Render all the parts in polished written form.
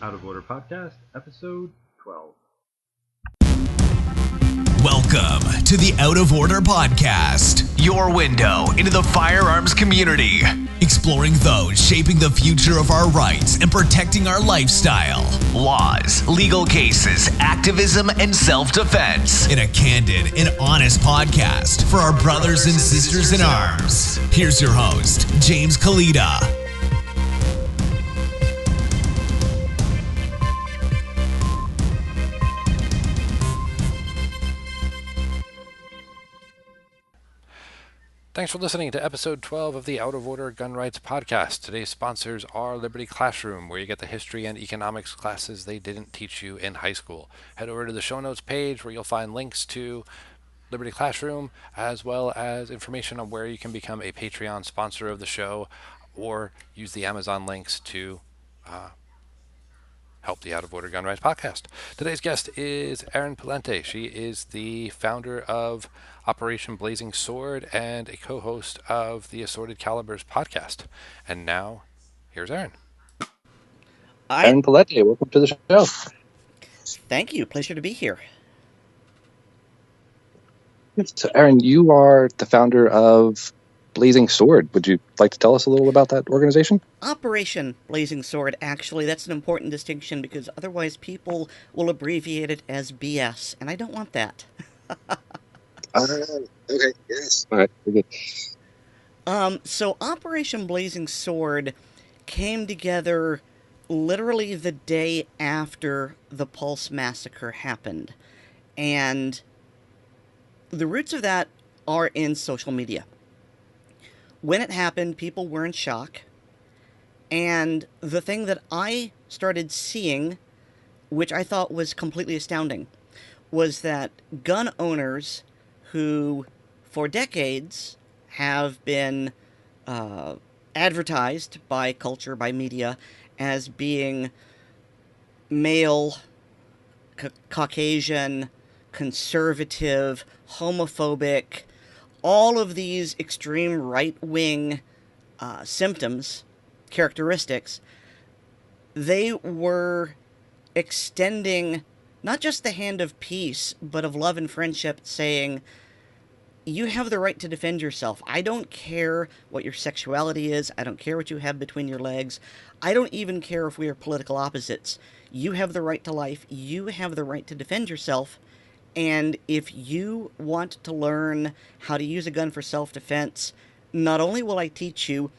Out of Order Podcast, Episode 12. Welcome to the Out of Order Podcast, your window into the firearms community, exploring those shaping the future of our rights and protecting our lifestyle, laws, legal cases, activism, and self-defense in a candid and honest podcast for our brothers and sisters in arms. Here's your host, James Kalita. Thanks for listening to episode 12 of the Out of Order Gun Rights Podcast. Today's sponsors are Liberty Classroom, where you get the history and economics classes they didn't teach you in high school. Head over to the show notes page where you'll find links to Liberty Classroom, as well as information on where you can become a Patreon sponsor of the show or use the Amazon links to help the Out of Order Gun Rights Podcast. Today's guest is Erin Palente. She is the founder of Operation Blazing Sword and a co-host of the Assorted Calibers podcast. And now, here's Erin. Erin Palette, welcome to the show. Thank you. Pleasure to be here. So, Erin, you are the founder of Blazing Sword. Would you like to tell us a little about that organization? Operation Blazing Sword, actually, that's an important distinction because otherwise people will abbreviate it as BS, and I don't want that. Okay, yes. All right, very good. So Operation Blazing Sword came together literally the day after the Pulse Massacre happened. And the roots of that are in social media. When it happened, people were in shock. And the thing that I started seeing, which I thought was completely astounding, was that gun owners who, for decades, have been advertised by culture, by media, as being male, Caucasian, conservative, homophobic, all of these extreme right-wing symptoms, characteristics, they were extending not just the hand of peace, but of love and friendship, saying, you have the right to defend yourself. I don't care what your sexuality is. I don't care what you have between your legs. I don't even care if we are political opposites. You have the right to life. You have the right to defend yourself. And if you want to learn how to use a gun for self-defense, not only will I teach you,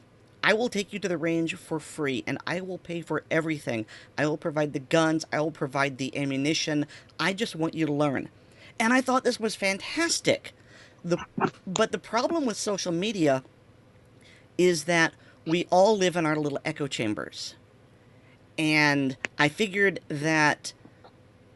I will take you to the range for free, and I will pay for everything. I will provide the guns. I will provide the ammunition. I just want you to learn. And I thought this was fantastic. But the problem with social media is that we all live in our little echo chambers. And I figured that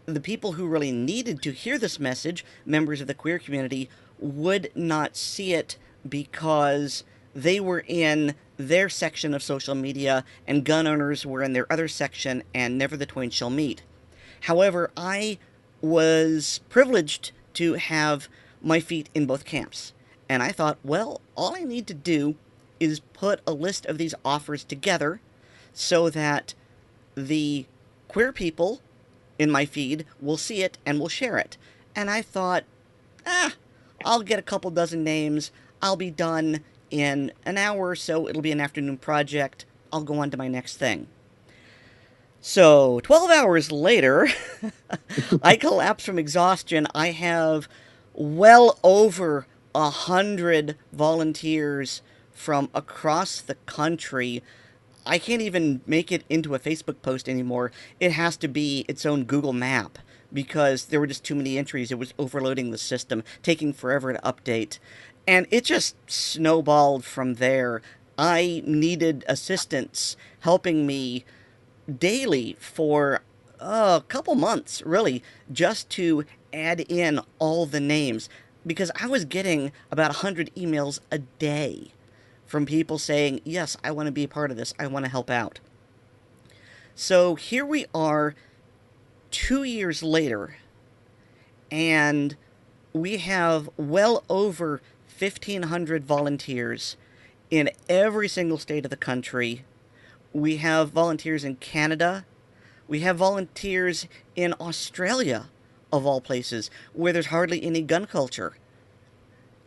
the people who really needed to hear this message, members of the queer community, would not see it because they were in their section of social media and gun owners were in their other section, and never the twain shall meet. However, I was privileged to have my feet in both camps. And I thought, well, all I need to do is put a list of these offers together so that the queer people in my feed will see it and will share it. And I thought, I'll get a couple dozen names. I'll be done in an hour or so. It'll be an afternoon project. I'll go on to my next thing. So 12 hours later, I collapse from exhaustion. I have well over 100 volunteers from across the country. I can't even make it into a Facebook post anymore. It has to be its own Google map because there were just too many entries. It was overloading the system, taking forever to update. And it just snowballed from there. I needed assistance helping me daily for a couple months, really, just to add in all the names. Because I was getting about 100 emails a day from people saying, yes, I want to be a part of this. I want to help out. So here we are 2 years later, and we have well over 1,500 volunteers in every single state of the country. We have volunteers in Canada. We have volunteers in Australia, of all places, where there's hardly any gun culture.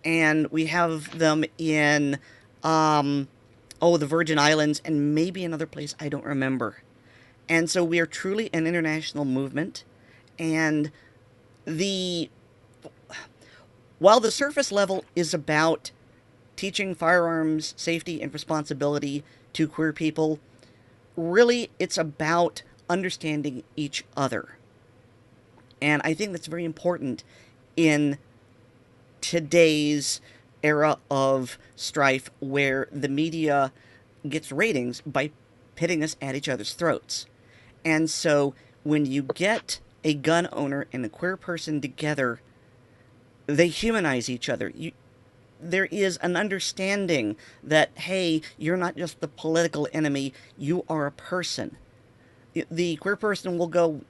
And we have them in, the Virgin Islands and maybe another place I don't remember. And so we are truly an international movement. And while the surface level is about teaching firearms safety and responsibility to queer people, really it's about understanding each other. And I think that's very important in today's era of strife, where the media gets ratings by pitting us at each other's throats. And so when you get a gun owner and a queer person together, they humanize each other. There is an understanding that, hey, you're not just the political enemy, you are a person. The queer person will go,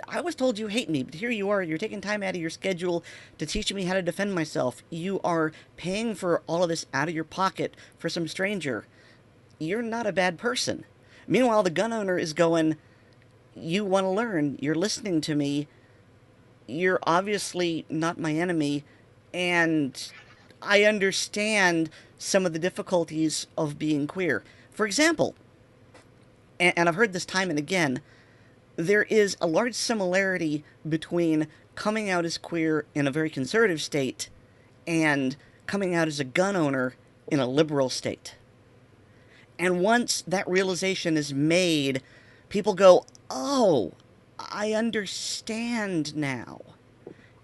I was told you hate me, but here you are, you're taking time out of your schedule to teach me how to defend myself. You are paying for all of this out of your pocket for some stranger. You're not a bad person. Meanwhile, the gun owner is going, you want to learn, you're listening to me, you're obviously not my enemy, and I understand some of the difficulties of being queer. For example, and I've heard this time and again, there is a large similarity between coming out as queer in a very conservative state and coming out as a gun owner in a liberal state. And once that realization is made, people go, oh, I understand now.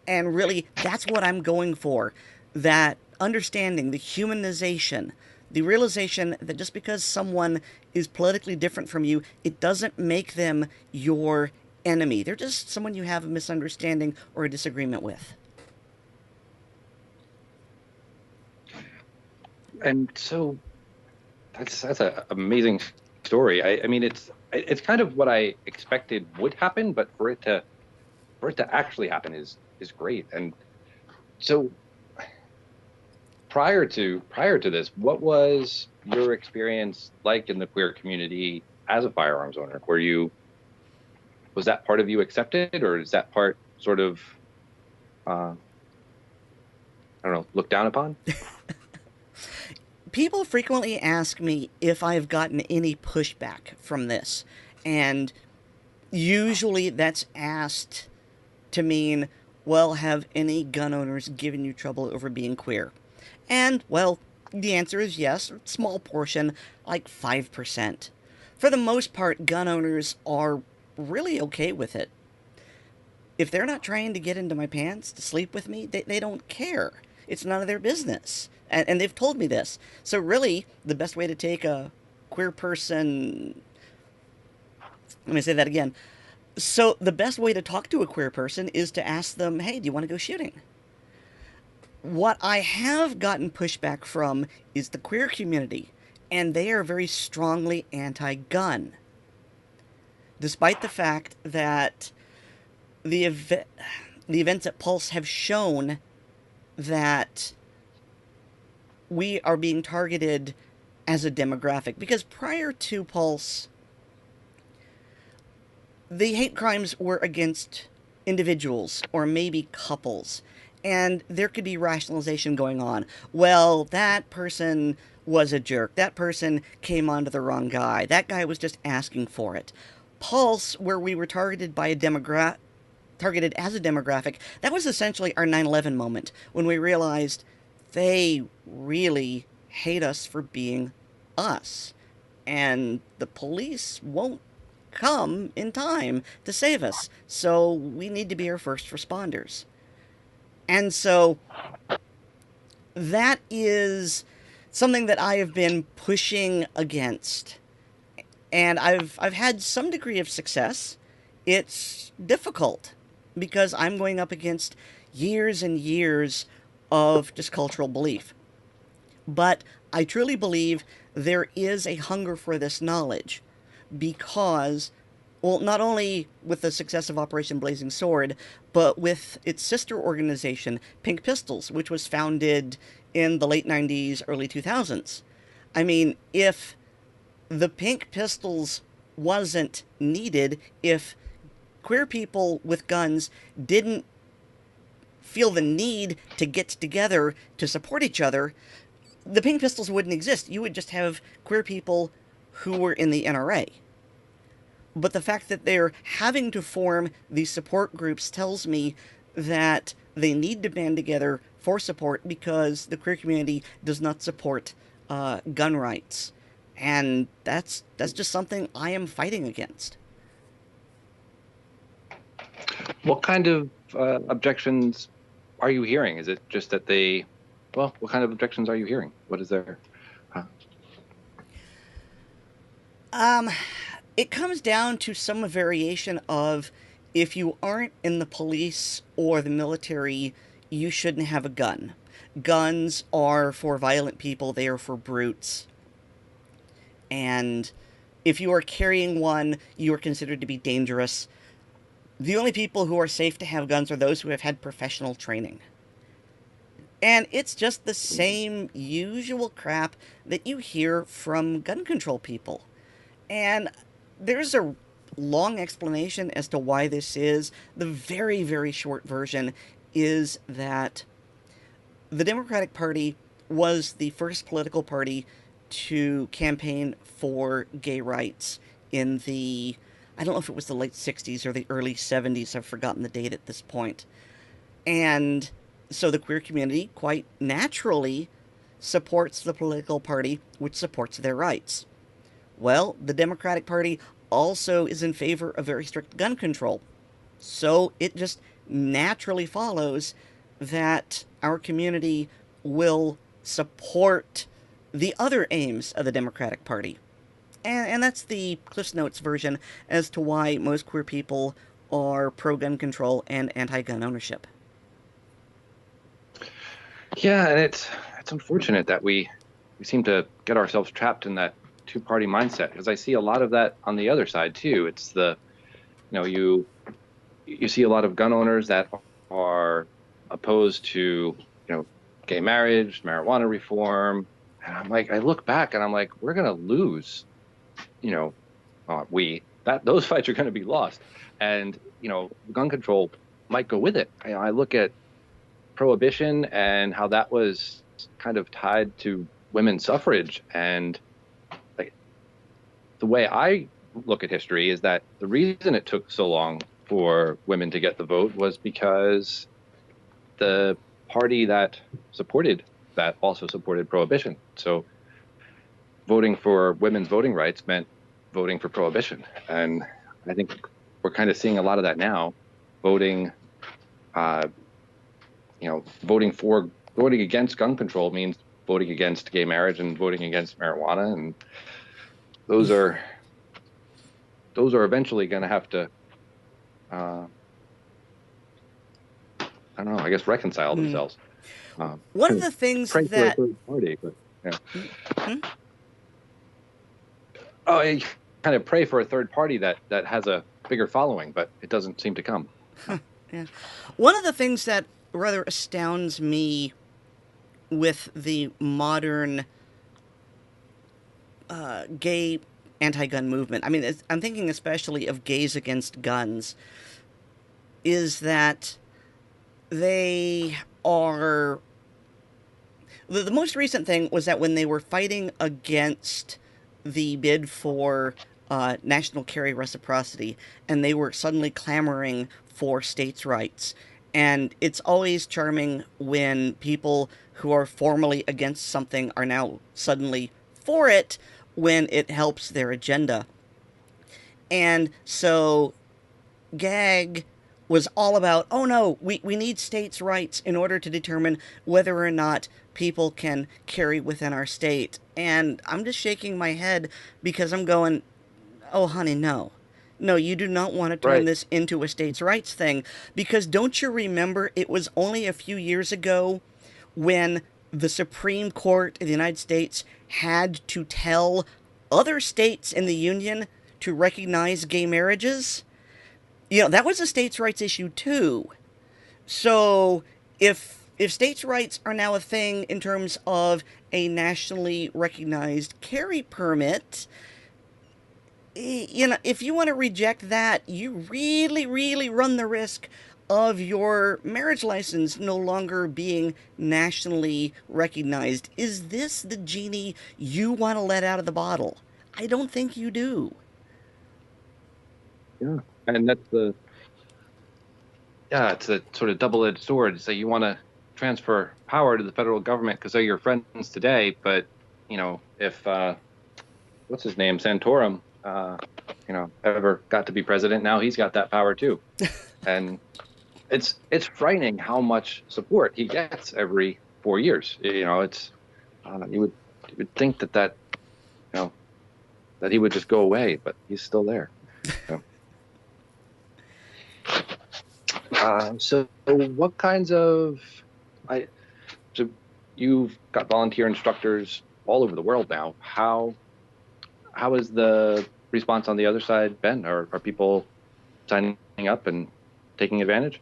And really, that's what I'm going for. That understanding, the humanization, the realization that just because someone is politically different from you, it doesn't make them your enemy. They're just someone you have a misunderstanding or a disagreement with. And so that's an amazing story. I mean, it's kind of what I expected would happen, but for it to actually happen is great. And so prior to this, what was your experience like in the queer community as a firearms owner? Was that part of you accepted, or is that part sort of looked down upon? People frequently ask me if I've gotten any pushback from this, and usually that's asked to mean, well, have any gun owners given you trouble over being queer? And, well, the answer is yes, a small portion, like 5%. For the most part, gun owners are really okay with it. If they're not trying to get into my pants to sleep with me, they don't care. It's none of their business. And they've told me this. So really, the best way to take a queer person... Let me say that again. So the best way to talk to a queer person is to ask them, hey, do you want to go shooting? What I have gotten pushback from is the queer community, and they are very strongly anti-gun. Despite the fact that the events at Pulse have shown that we are being targeted as a demographic. Because prior to Pulse, the hate crimes were against individuals or maybe couples. And there could be rationalization going on. Well, that person was a jerk. That person came onto the wrong guy. That guy was just asking for it. Pulse, where we were targeted as a demographic, that was essentially our 9/11 moment, when we realized they really hate us for being us. And the police won't come in time to save us. So we need to be our first responders. And so that is something that I have been pushing against. And I've had some degree of success. It's difficult because I'm going up against years and years of just cultural belief. But I truly believe there is a hunger for this knowledge because, well, not only with the success of Operation Blazing Sword, but with its sister organization, Pink Pistols, which was founded in the late 90s, early 2000s. I mean, if the Pink Pistols wasn't needed if queer people with guns didn't feel the need to get together to support each other, the Pink Pistols wouldn't exist. You would just have queer people who were in the NRA. But the fact that they're having to form these support groups tells me that they need to band together for support because the queer community does not support gun rights. And that's just something I am fighting against. What kind of objections are you hearing? Is it just that what kind of objections are you hearing? What is there? It comes down to some variation of, if you aren't in the police or the military, you shouldn't have a gun. Guns are for violent people, they are for brutes. And if you are carrying one, you are considered to be dangerous. The only people who are safe to have guns are those who have had professional training. And it's just the same usual crap that you hear from gun control people. And there's a long explanation as to why this is. The very, very short version is that the Democratic Party was the first political party to campaign for gay rights in the, I don't know if it was the late 60s or the early 70s, I've forgotten the date at this point. And so the queer community quite naturally supports the political party which supports their rights. Well, the Democratic Party also is in favor of very strict gun control. So it just naturally follows that our community will support the other aims of the Democratic Party. And that's the Cliff's Notes version as to why most queer people are pro-gun control and anti-gun ownership. Yeah, and it's unfortunate that we seem to get ourselves trapped in that two-party mindset, because I see a lot of that on the other side too. It's you see a lot of gun owners that are opposed to gay marriage, marijuana reform, and I'm like, I look back and I'm like, we're gonna lose, those fights are gonna be lost, and gun control might go with it. I look at prohibition and how that was kind of tied to women's suffrage, and the way I look at history is that the reason it took so long for women to get the vote was because the party that supported that also supported prohibition. So voting for women's voting rights meant voting for prohibition. And I think we're kind of seeing a lot of that now. Voting against gun control means voting against gay marriage and voting against marijuana, and those are eventually going to have to, reconcile themselves. One of the things pray that... for a third party, but you kind of pray for a third party that has a bigger following, but it doesn't seem to come. Yeah. One of the things that rather astounds me with the modern gay anti-gun movement, I mean, I'm thinking especially of gays against guns, is that they are... The most recent thing was that when they were fighting against the bid for national carry reciprocity, and they were suddenly clamoring for states' rights. And it's always charming when people who are formally against something are now suddenly for it when it helps their agenda. And so GAG was all about, oh no, we need states' rights in order to determine whether or not people can carry within our state. And I'm just shaking my head because I'm going, oh honey, no. No, you do not want to turn this into a states' rights thing, because don't you remember it was only a few years ago when the Supreme Court of the United States had to tell other states in the Union to recognize gay marriages? That was a states' rights issue too. So if states' rights are now a thing in terms of a nationally recognized carry permit, you know, if you want to reject that, you really, really run the risk of your marriage license no longer being nationally recognized. Is this the genie you want to let out of the bottle? I don't think you do. Yeah, and it's a sort of double-edged sword. So you want to transfer power to the federal government because they're your friends today, but if what's his name, Santorum, ever got to be president, now he's got that power too, and it's frightening how much support he gets every 4 years. It's you would think that that he would just go away, but he's still there. So. So what kinds of so you've got volunteer instructors all over the world now. How has the response on the other side been? Are people signing up and taking advantage?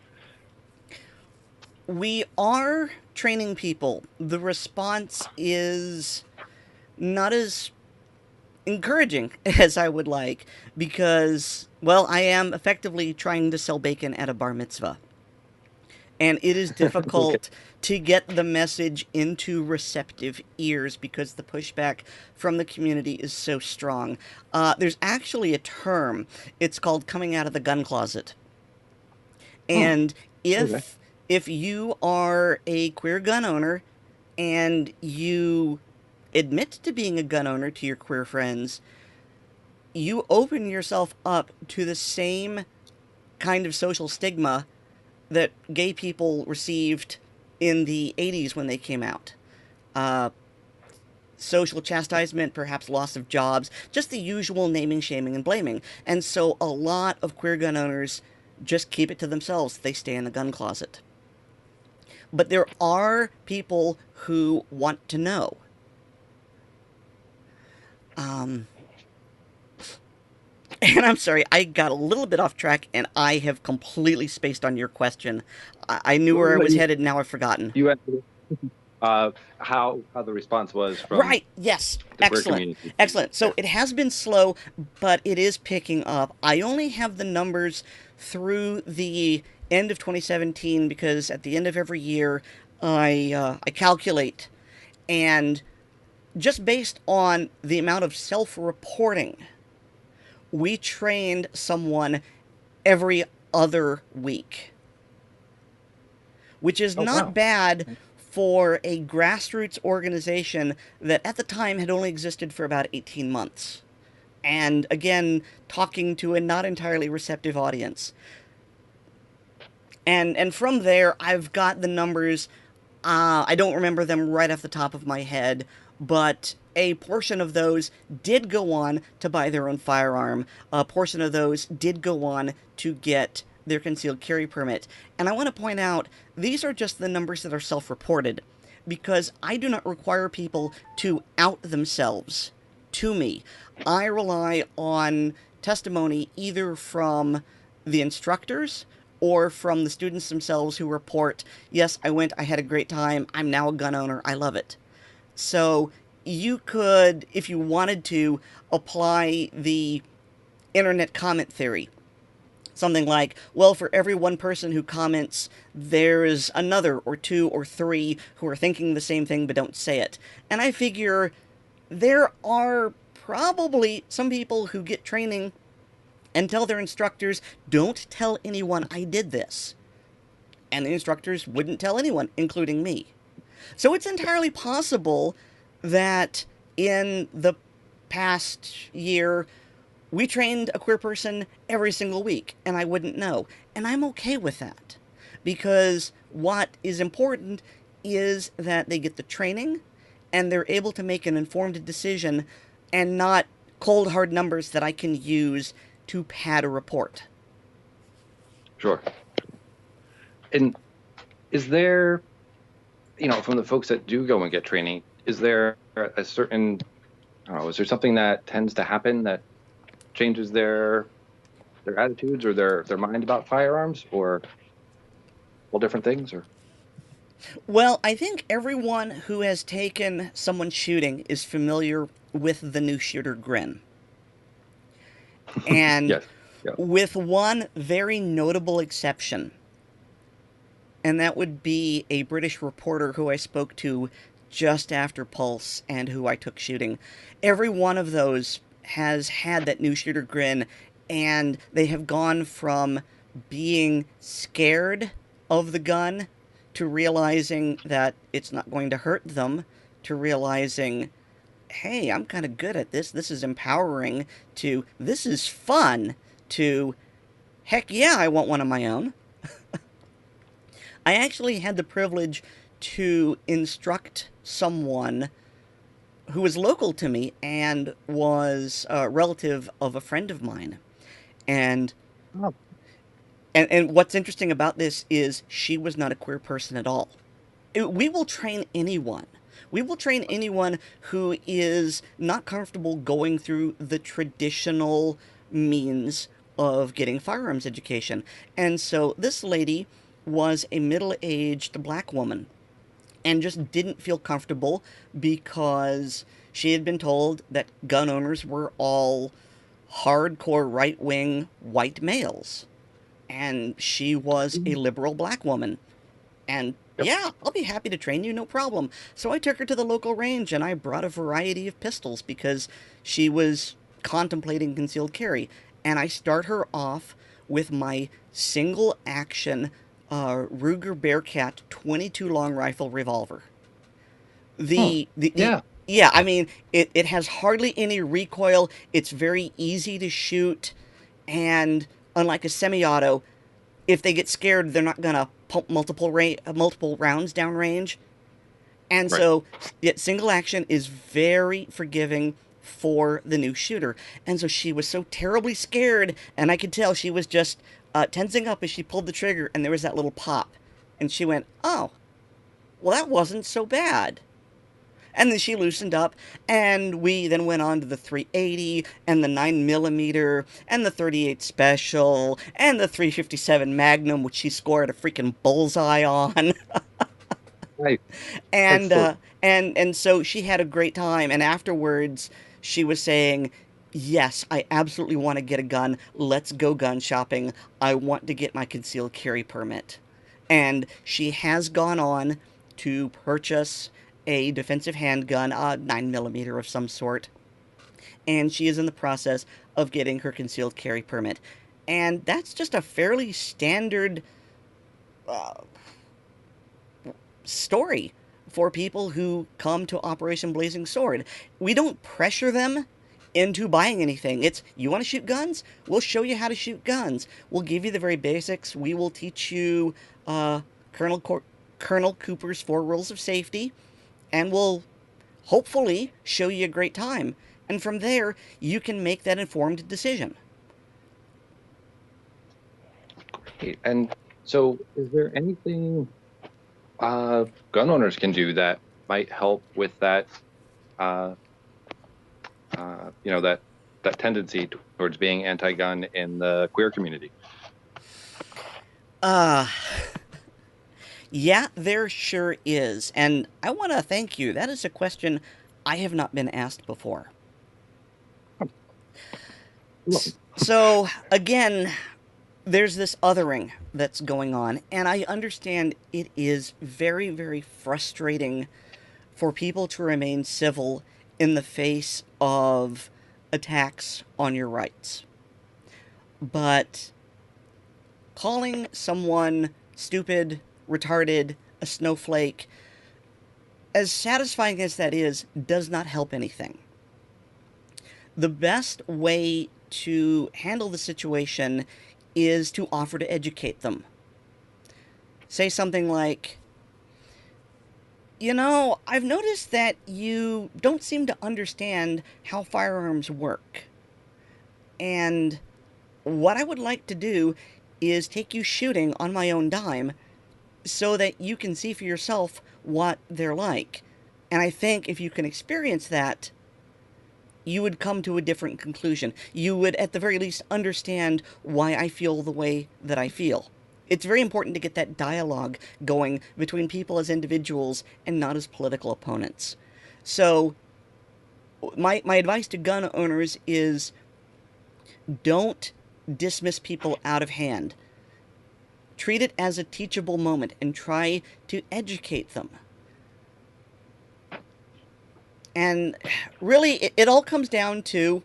We are training people. The response is not as encouraging as I would like because, well, I am effectively trying to sell bacon at a bar mitzvah. And it is difficult to get the message into receptive ears because the pushback from the community is so strong. There's actually a term. It's called coming out of the gun closet. And if you are a queer gun owner and you admit to being a gun owner to your queer friends, you open yourself up to the same kind of social stigma that gay people received in the 80s when they came out. Social chastisement, perhaps loss of jobs, just the usual naming, shaming, and blaming. And so a lot of queer gun owners just keep it to themselves. They stay in the gun closet. But there are people who want to know. And I'm sorry, I got a little bit off track, and I have completely spaced on your question. I knew where I was headed, now I've forgotten. You had how the response was from right? Yes, excellent, excellent. So it has been slow, but it is picking up. I only have the numbers through the end of 2017 because at the end of every year, I calculate, and just based on the amount of self-reporting, we trained someone every other week, which is not bad for a grassroots organization that at the time had only existed for about 18 months. And again, talking to a not entirely receptive audience. And from there, I've got the numbers. I don't remember them right off the top of my head, but a portion of those did go on to buy their own firearm. A portion of those did go on to get their concealed carry permit. And I want to point out, these are just the numbers that are self-reported, because I do not require people to out themselves to me. I rely on testimony either from the instructors or from the students themselves who report, yes, I went, I had a great time, I'm now a gun owner, I love it. So you could, if you wanted to, apply the internet comment theory. Something like, well, for every one person who comments, there's another or two or three who are thinking the same thing but don't say it. And I figure there are probably some people who get training and tell their instructors, don't tell anyone I did this. And the instructors wouldn't tell anyone, including me. So it's entirely possible that in the past year, we trained a queer person every single week, and I wouldn't know. And I'm okay with that, because what is important is that they get the training, and they're able to make an informed decision, and not cold, hard numbers that I can use to pad a report. Sure. And is there, from the folks that do go and get training, is there a certain, is there something that tends to happen that changes their attitudes or their mind about firearms, or all different things? Or well, I think everyone who has taken someone shooting is familiar with the new shooter grin. And Yes. Yeah. with one very notable exception, and that would be a British reporter who I spoke to just after Pulse and who I took shooting. Every one of those has had that new shooter grin, and they have gone from being scared of the gun to realizing that it's not going to hurt them, to realizing, hey, I'm kind of good at this. This is empowering, to this is fun, to heck yeah, I want one of my own. I actually had the privilege to instruct someone who was local to me and was a relative of a friend of mine. And Oh. and what's interesting about this is she was not a queer person at all. We will train anyone. We will train anyone who is not comfortable going through the traditional means of getting firearms education. And so this lady was a middle-aged black woman and just didn't feel comfortable because she had been told that gun owners were all hardcore right-wing white males. And she was a liberal black woman. And Yep. yeah, I'll be happy to train you, no problem. So I took her to the local range and I brought a variety of pistols because she was contemplating concealed carry. And I start her off with my single action Ruger Bearcat 22 long rifle revolver. Yeah. Yeah, I mean, it has hardly any recoil. It's very easy to shoot. And unlike a semi-auto, if they get scared, they're not going to pump multiple rounds downrange. And Right. so, yeah, single action is very forgiving for the new shooter. And so she was so terribly scared, and I could tell she was just tensing up as she pulled the trigger, and there was that little pop. And she went, oh, well, that wasn't so bad. And then she loosened up, and we then went on to the 380, and the 9mm, and the 38 Special, and the 357 Magnum, which she scored a freaking bullseye on. Right. And Excellent. and so she had a great time, and afterwards she was saying, yes, I absolutely want to get a gun. Let's go gun shopping. I want to get my concealed carry permit. And she has gone on to purchase a defensive handgun, a 9mm of some sort, and she is in the process of getting her concealed carry permit. And that's just a fairly standard story for people who come to Operation Blazing Sword. We don't pressure them into buying anything. It's, you want to shoot guns? We'll show you how to shoot guns. We'll give you the very basics. We will teach you Colonel Cooper's 4 rules of safety, and we'll hopefully show you a great time. And from there, you can make that informed decision. Great. And so, is there anything gun owners can do that might help with that, that tendency towards being anti-gun in the queer community? Yeah, there sure is. And I want to thank you. That is a question I have not been asked before. So, again, there's this othering that's going on, and I understand it is very, very frustrating for people to remain civil in the face of attacks on your rights. But calling someone stupid, retarded, a snowflake, as satisfying as that is, does not help anything. The best way to handle the situation is to offer to educate them. Say something like, you know, I've noticed that you don't seem to understand how firearms work. And what I would like to do is take you shooting on my own dime so that you can see for yourself what they're like. And I think if you can experience that, you would come to a different conclusion. You would, at the very least, understand why I feel the way that I feel. It's very important to get that dialogue going between people as individuals and not as political opponents. So, my advice to gun owners is Don't dismiss people out of hand. Treat it as a teachable moment and try to educate them. And really, it all comes down to,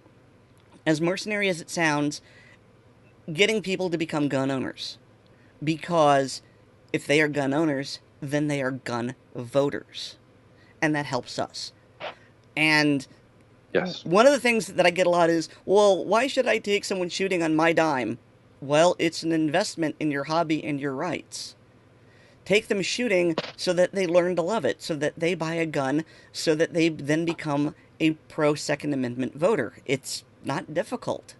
as mercenary as it sounds, getting people to become gun owners. Because if they are gun owners, then they are gun voters. And that helps us. And Yes. one of the things that I get a lot is, well, why should I take someone shooting on my dime? Well, it's an investment in your hobby and your rights. Take them shooting so that they learn to love it, so that they buy a gun, so that they then become a pro-Second Amendment voter. It's not difficult.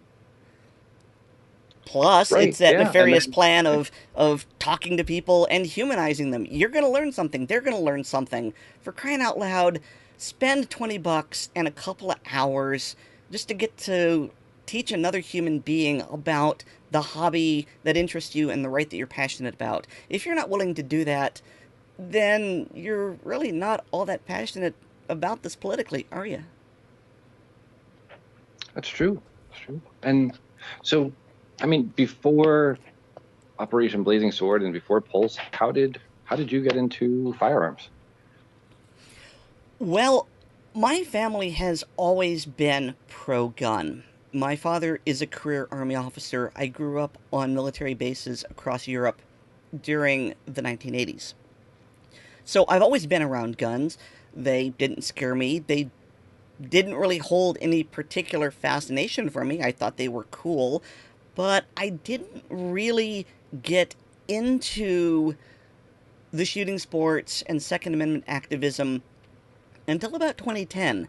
Plus, Right, it's that yeah, nefarious and then- plan of talking to people and humanizing them. You're going to learn something. They're going to learn something. For crying out loud, spend $20 and a couple of hours just to get to teach another human being about the hobby that interests you and the right that you're passionate about. If you're not willing to do that, then you're really not all that passionate about this politically, are you? That's true. That's true. And so, I mean, before Operation Blazing Sword and before Pulse, how did you get into firearms? Well, my family has always been pro-gun. My father is a career Army officer. I grew up on military bases across Europe during the 1980s. So I've always been around guns. They didn't scare me. They didn't really hold any particular fascination for me. I thought they were cool, but I didn't really get into the shooting sports and Second Amendment activism until about 2010.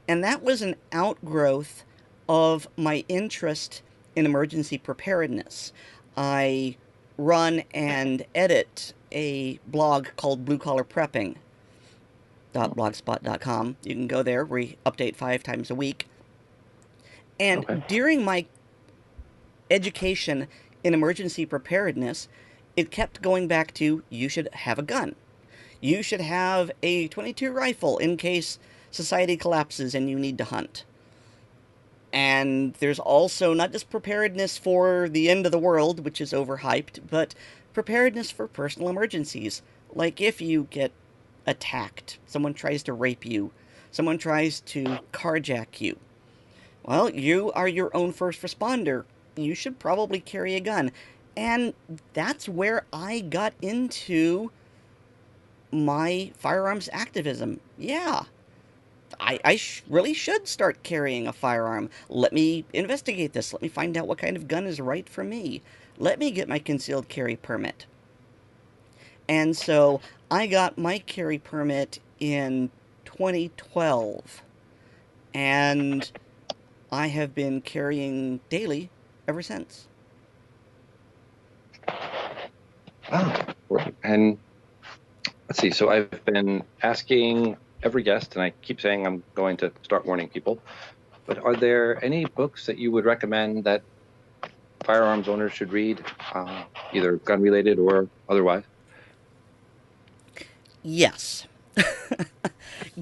And that was an outgrowth of my interest in emergency preparedness. I run and edit a blog called Blue Collar Prepping. .blogspot.com. You can go there. We update 5 times a week. And during my education in emergency preparedness, it kept going back to, you should have a gun. You should have a .22 rifle in case society collapses and you need to hunt. And there's also not just preparedness for the end of the world, which is overhyped, but preparedness for personal emergencies. Like if you get attacked, someone tries to rape you, someone tries to carjack you. Well, you are your own first responder. You should probably carry a gun. And that's where I got into my firearms activism. Yeah, I really should start carrying a firearm. Let me investigate this. Let me find out what kind of gun is right for me. Let me get my concealed carry permit. And so I got my carry permit in 2012. And I have been carrying daily ever since. Wow. And let's see. So I've been asking every guest, and I keep saying I'm going to start warning people, but are there any books that you would recommend that firearms owners should read, either gun related or otherwise? Yes.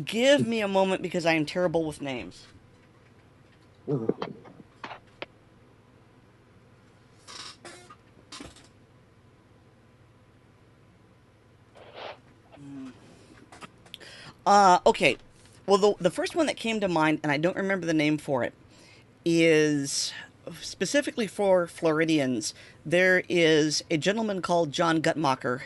Give me a moment because I am terrible with names. Okay. Well, the first one that came to mind, and I don't remember the name for it, is specifically for Floridians. There is a gentleman called John Gutmacher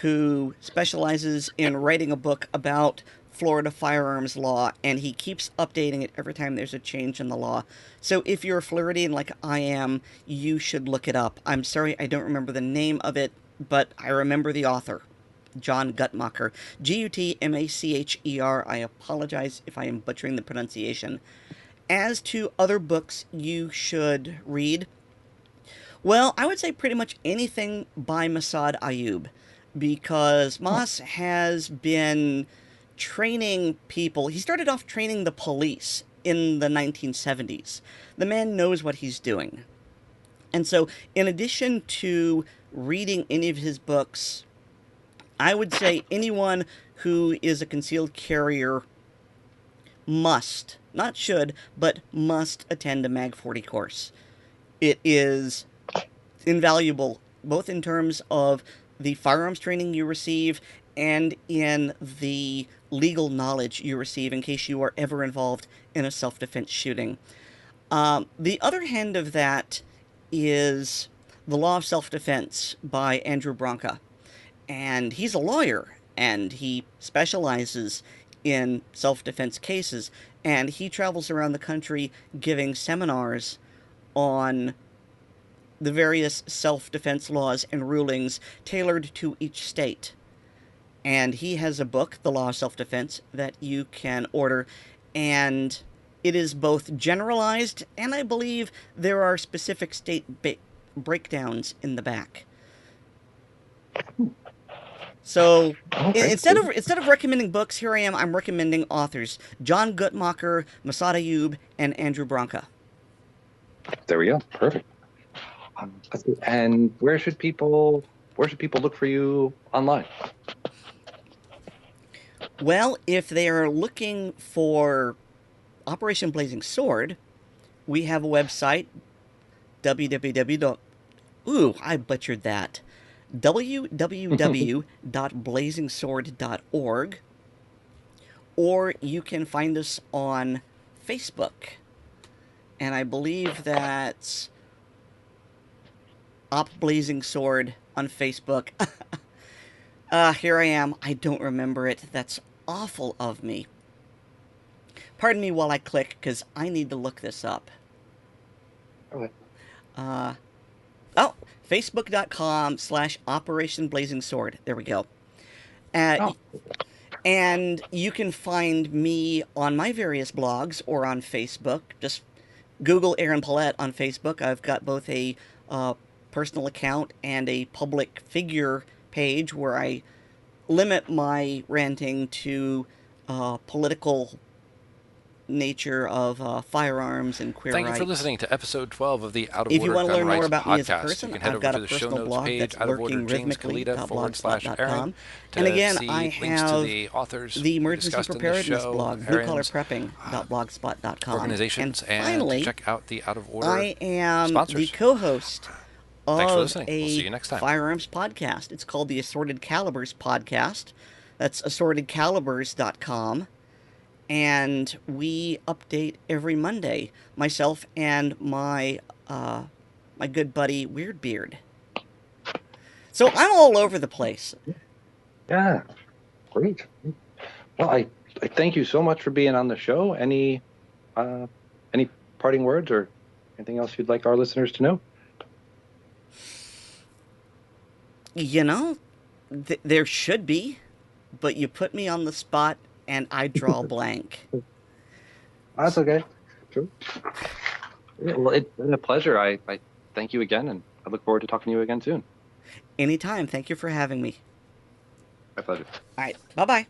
who specializes in writing a book about Florida firearms law, and he keeps updating it every time there's a change in the law. So if you're a Floridian like I am, you should look it up. I'm sorry I don't remember the name of it, but I remember the author. John Gutmacher. Gutmacher. I apologize if I am butchering the pronunciation. As to other books you should read, well, I would say pretty much anything by Masad Ayoob, because Mas has been training people. He started off training the police in the 1970s. The man knows what he's doing. And so, in addition to reading any of his books, I would say anyone who is a concealed carrier must, not should, but must attend a Mag 40 course. It is invaluable, both in terms of the firearms training you receive and in the legal knowledge you receive in case you are ever involved in a self-defense shooting. The other hand of that is The Law of Self-Defense by Andrew Branca. And he's a lawyer, and he specializes in self-defense cases, and he travels around the country giving seminars on the various self-defense laws and rulings tailored to each state. And he has a book, The Law of Self-Defense, that you can order, and it is both generalized, and I believe there are specific state breakdowns in the back. So instead of recommending books, here I am. I'm recommending authors: John Gutmacher, Masad Ayoob, and Andrew Branca. There we go. Perfect. And where should people look for you online? Well, if they are looking for Operation Blazing Sword, we have a website, I butchered that. www.blazingsword.org, or you can find us on Facebook, and I believe that's Op Blazing Sword on Facebook. Here I am. I don't remember it. That's awful of me. Pardon me while I click, because I need to look this up. Okay. Facebook.com/Operation Blazing Sword. There we go. And you can find me on my various blogs or on Facebook. Just Google Erin Palette on Facebook. I've got both a personal account and a public figure page where I limit my ranting to political nature of firearms and queer rights. Thank you for listening to episode 12 of the Out of If you Order want to Gun learn more Rights about me as a podcast. person, You can head I've over got to a the show personal notes blog page, that's Out of Order lurking James rhythmically Kalita /Erin, to And again, see I links to have the authors the emergency discussed in the preparedness show, blog, Erin's bluecollarprepping.blogspot.com. organizations, And finally, to check out the Out of Order I am sponsors. the co-host Thanks for of listening. We'll see you next time. firearms podcast. It's called the Assorted Calibers podcast. That's assortedcalibers.com. And we update every Monday, myself and my good buddy Weirdbeard. So I'm all over the place. Yeah, great. Well, I thank you so much for being on the show. Any parting words or anything else you'd like our listeners to know? You know, there should be, but you put me on the spot and I draw blank. That's okay. Sure. Yeah, well, it's been a pleasure. I thank you again, and I look forward to talking to you again soon. Anytime. Thank you for having me. My pleasure. All right. Bye-bye.